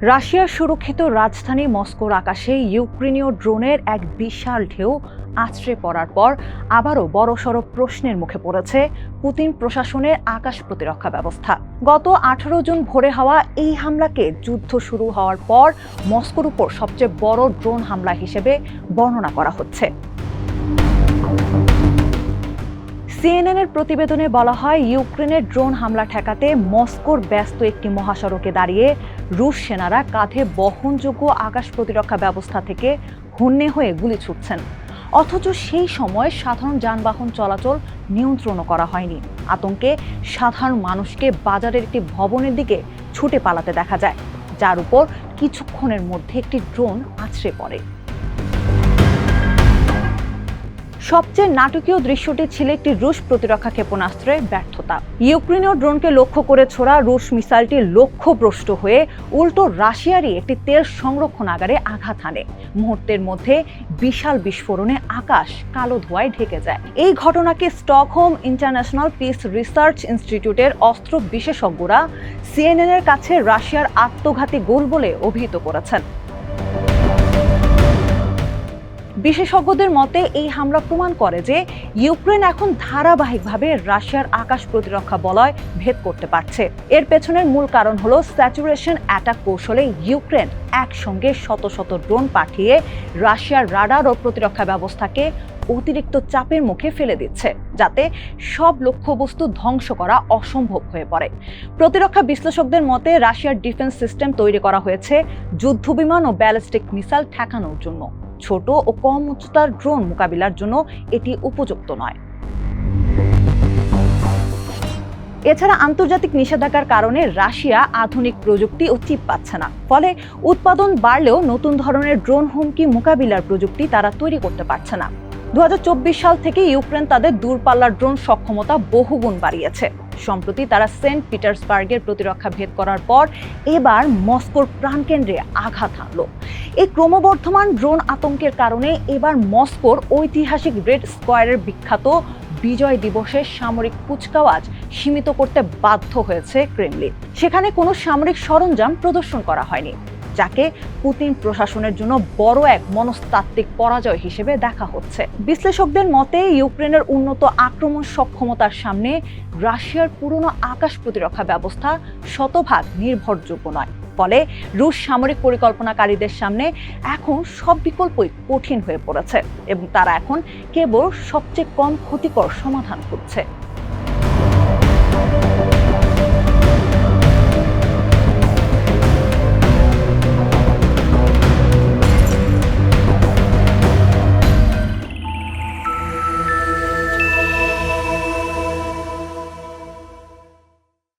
রাশিয়ার সুরক্ষিত রাজধানী মস্কোর আকাশে ইউক্রেনীয় ড্রোনের এক বিশাল ঢেউ আছড়ে পড়ার পর আবারও বড়সড় প্রশ্নের মুখে পড়েছে পুতিন প্রশাসনের আকাশ প্রতিরক্ষা ব্যবস্থা। গত 18 জুন ভোরে হওয়া এই হামলাকে যুদ্ধ শুরু হওয়ার পর মস্কোর উপর সবচেয়ে বড় ড্রোন হামলা হিসেবে বর্ণনা করা হচ্ছে। সিএনএনের প্রতিবেদনে বলা হয়, ইউক্রেনের ড্রোন হামলা ঠেকাতে মস্কোর ব্যস্ত একটি মহাসড়কে দাঁড়িয়ে রুশ সেনারা কাঁধে বহনযোগ্য আকাশ প্রতিরক্ষা ব্যবস্থা থেকে হন্যে হয়ে গুলি ছুটছেন। অথচ সেই সময় সাধারণ যানবাহন চলাচল নিয়ন্ত্রণও করা হয়নি। আতঙ্কে সাধারণ মানুষকে বাজারের একটি ভবনের দিকে ছুটে পালাতে দেখা যায়, যার উপর কিছুক্ষণের মধ্যে একটি ড্রোন আছড়ে পড়ে। সবচেয়ে নাটকীয় দৃশ্যটি ছিল একটি রুশ প্রতিরক্ষা ক্ষেপণাস্ত্রের ব্যর্থতা। ইউক্রেনীয় ড্রোনকে লক্ষ্য করে ছোড়া রুশ মিসাইলটি লক্ষ্যভ্রষ্ট হয়ে উল্টো রাশিয়ারই একটি তেল সংরক্ষণাগারে আঘাত হানে। মুহূর্তের মধ্যে বিশাল বিস্ফোরণে আকাশ কালো ধোঁয়ায় ঢেকে যায়। এই ঘটনাকে স্টকহোম ইন্টারন্যাশনাল পিস রিসার্চ ইনস্টিটিউটের অস্ত্র বিশেষজ্ঞরা সিএনএনের কাছে রাশিয়ার আত্মঘাতী গোল বলে অভিহিত করেছেন। বিশেষজ্ঞদের মতে এই হামলা প্রমাণ করে যে ইউক্রেন এখন ধারাবাহিকভাবে রাশিয়ার আকাশ প্রতিরক্ষা বলয় ভেদ করতে পারছে। এর পেছনের মূল কারণ হলো স্যাচুরেশন অ্যাটাক কৌশলে ইউক্রেন একসঙ্গে শত শত ড্রোন পাঠিয়ে রাশিয়ার রাডার ও প্রতিরক্ষা ব্যবস্থাকে অতিরিক্ত চাপের মুখে ফেলে দিচ্ছে, যাতে সব লক্ষ্যবস্তু ধ্বংস করা অসম্ভব হয়ে পড়ে। প্রতিরক্ষা বিশ্লেষকদের মতে রাশিয়ার ডিফেন্স সিস্টেম তৈরি করা হয়েছে যুদ্ধবিমান ও ব্যালিস্টিক মিসাইল ঠেকানোর জন্য। ছোট ও কম উচ্চতার ড্রোন মোকাবিলার জন্য এটি উপযুক্ত নয়। এছাড়া আন্তর্জাতিক নিষেধাজ্ঞার কারণে রাশিয়া আধুনিক প্রযুক্তি ও চিপ পাচ্ছে না। ফলে উৎপাদন বাড়লেও নতুন ধরনের ড্রোন হুমকি মোকাবিলার প্রযুক্তি তারা তৈরি করতে পারছে না। 2024 সাল থেকে ইউক্রেন তাদের দূরপাল্লার ড্রোন সক্ষমতা বহুগুণ বাড়িয়েছে। সম্প্রতি তারা সেন্ট পিটার্সবার্গের প্রতিরক্ষা ভেদ করার পর এবার মস্কোর প্রাণকেন্দ্রে আঘাত হানল। এই ক্রমবর্ধমান ড্রোন আতঙ্কের কারণে এবার মস্কোর ঐতিহাসিক রেড স্কোয়ারের বিখ্যাত বিজয় দিবসের সামরিক কুচকাওয়াজ সীমিত করতে বাধ্য হয়েছে ক্রেমলিন। সেখানে কোনো সামরিক সরঞ্জাম প্রদর্শন করা হয়নি, যাকে পুতিন প্রশাসনের জন্য বড় এক মনস্তাত্ত্বিক পরাজয় হিসেবে দেখা হচ্ছে। বিশ্লেষকদের মতে ইউক্রেনের উন্নত আক্রমণ সক্ষমতার সামনে রাশিয়ার পুরনো আকাশ প্রতিরক্ষা ব্যবস্থা শতভাগ নির্ভরযোগ্য নয়। ফলে রুশ সামরিক পরিকল্পনাকারীদের সামনে এখন সব বিকল্পই কঠিন হয়ে পড়েছে এবং তারা এখন কেবল সবচেয়ে কম ক্ষতিকর সমাধান খুঁজছে।